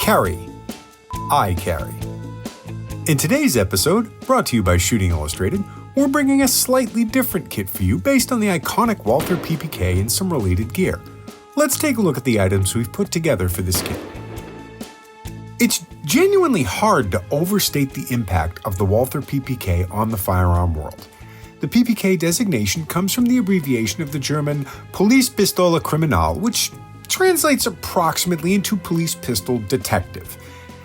Carry. I carry. In today's episode, brought to you by Shooting Illustrated, we're bringing a slightly different kit for you based on the iconic Walther PPK and some related gear. Let's take a look at the items we've put together for this kit. It's genuinely hard to overstate the impact of the Walther PPK on the firearm world. The PPK designation comes from the abbreviation of the German Polizeipistole Kriminal, which translates approximately into police pistol detective.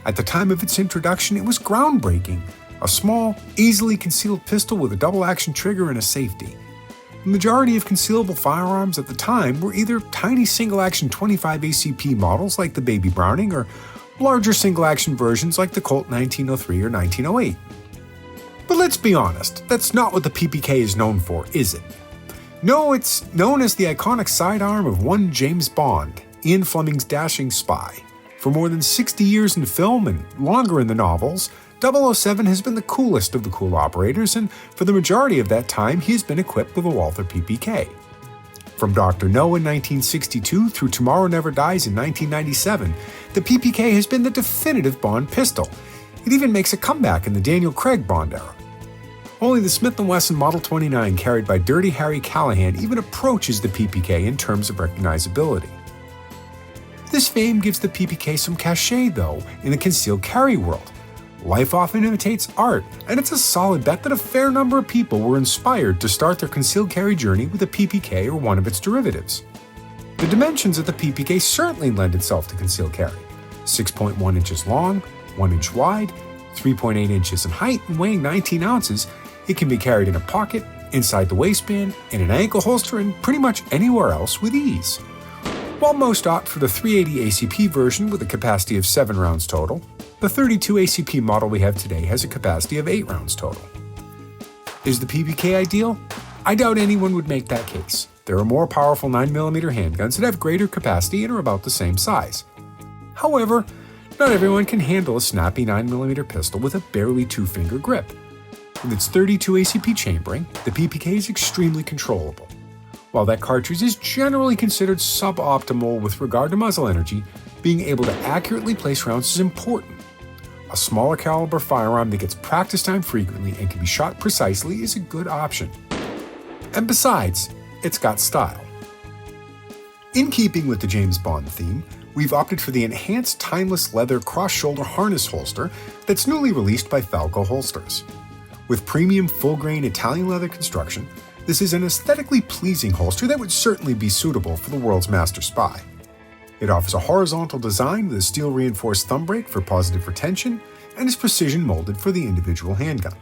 At the time of its introduction, it was groundbreaking. A small, easily concealed pistol with a double-action trigger and a safety. The majority of concealable firearms at the time were either tiny single-action 25 ACP models like the Baby Browning or larger single-action versions like the Colt 1903 or 1908. But let's be honest, that's not what the PPK is known for, is it? No, it's known as the iconic sidearm of one James Bond, Ian Fleming's dashing spy. For more than 60 years in film and longer in the novels, 007 has been the coolest of the cool operators, and for the majority of that time, he has been equipped with a Walther PPK. From Dr. No in 1962 through Tomorrow Never Dies in 1997, the PPK has been the definitive Bond pistol. It even makes a comeback in the Daniel Craig Bond era. Only the Smith & Wesson Model 29 carried by Dirty Harry Callahan even approaches the PPK in terms of recognizability. This fame gives the PPK some cachet, though, in the concealed carry world. Life often imitates art, and it's a solid bet that a fair number of people were inspired to start their concealed carry journey with a PPK or one of its derivatives. The dimensions of the PPK certainly lend itself to concealed carry. 6.1 inches long, 1 inch wide, 3.8 inches in height, and weighing 19 ounces, it can be carried in a pocket, inside the waistband, in an ankle holster, and pretty much anywhere else with ease. While most opt for the 380 ACP version with a capacity of 7 rounds total, the 32 ACP model we have today has a capacity of 8 rounds total. Is the PPK ideal? I doubt anyone would make that case. There are more powerful 9mm handguns that have greater capacity and are about the same size. However, not everyone can handle a snappy 9mm pistol with a barely 2-finger grip. With its 32 ACP chambering, the PPK is extremely controllable. While that cartridge is generally considered suboptimal with regard to muzzle energy, being able to accurately place rounds is important. A smaller caliber firearm that gets practice time frequently and can be shot precisely is a good option. And besides, it's got style. In keeping with the James Bond theme, we've opted for the enhanced timeless leather cross-shoulder harness holster that's newly released by Falco holsters. With premium full-grain Italian leather construction, this is an aesthetically pleasing holster that would certainly be suitable for the world's master spy. It offers a horizontal design with a steel-reinforced thumb brake for positive retention and is precision molded for the individual handgun.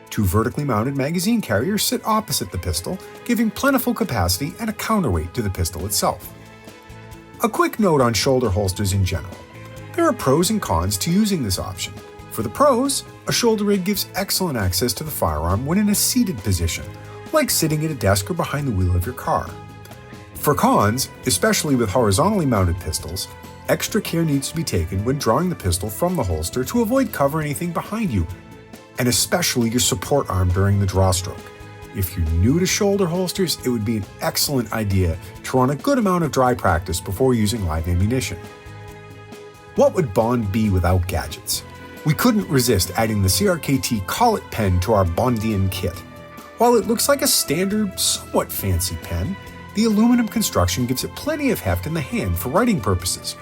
2 vertically mounted magazine carriers sit opposite the pistol, giving plentiful capacity and a counterweight to the pistol itself. A quick note on shoulder holsters in general. There are pros and cons to using this option. For the pros, a shoulder rig gives excellent access to the firearm when in a seated position, like sitting at a desk or behind the wheel of your car. For cons, especially with horizontally mounted pistols, extra care needs to be taken when drawing the pistol from the holster to avoid covering anything behind you, and especially your support arm during the draw stroke. If you're new to shoulder holsters, it would be an excellent idea to run a good amount of dry practice before using live ammunition. What would Bond be without gadgets? We couldn't resist adding the CRKT Collet pen to our Bondian kit. While it looks like a standard, somewhat fancy pen, the aluminum construction gives it plenty of heft in the hand for writing purposes,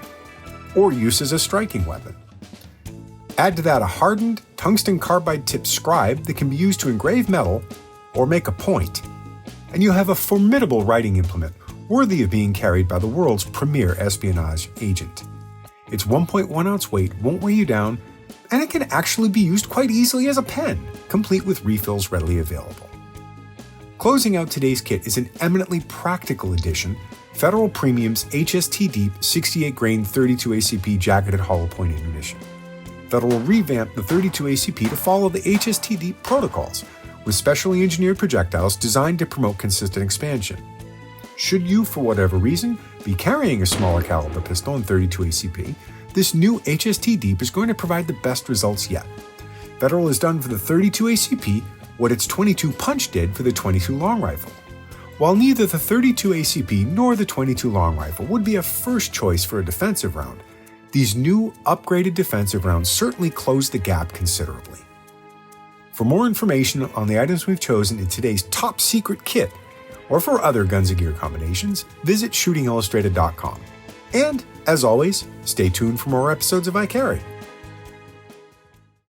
or use as a striking weapon. Add to that a hardened, tungsten carbide-tipped scribe that can be used to engrave metal or make a point, and you have a formidable writing implement worthy of being carried by the world's premier espionage agent. Its 1.1 ounce weight won't weigh you down, and it can actually be used quite easily as a pen, complete with refills readily available. Closing out today's kit is an eminently practical edition, Federal Premium's HST Deep 68 grain 32 ACP jacketed hollow point ammunition. Federal revamped the 32 ACP to follow the HST Deep protocols, with specially engineered projectiles designed to promote consistent expansion. Should you, for whatever reason, be carrying a smaller caliber pistol in 32 ACP, this new HST Deep is going to provide the best results yet. Federal has done for the 32 ACP what its 22 Punch did for the 22 Long Rifle. While neither the 32 ACP nor the 22 Long Rifle would be a first choice for a defensive round, these new upgraded defensive rounds certainly close the gap considerably. For more information on the items we've chosen in today's top secret kit, or for other guns and gear combinations, visit shootingillustrated.com. And, as always, stay tuned for more episodes of I Carry.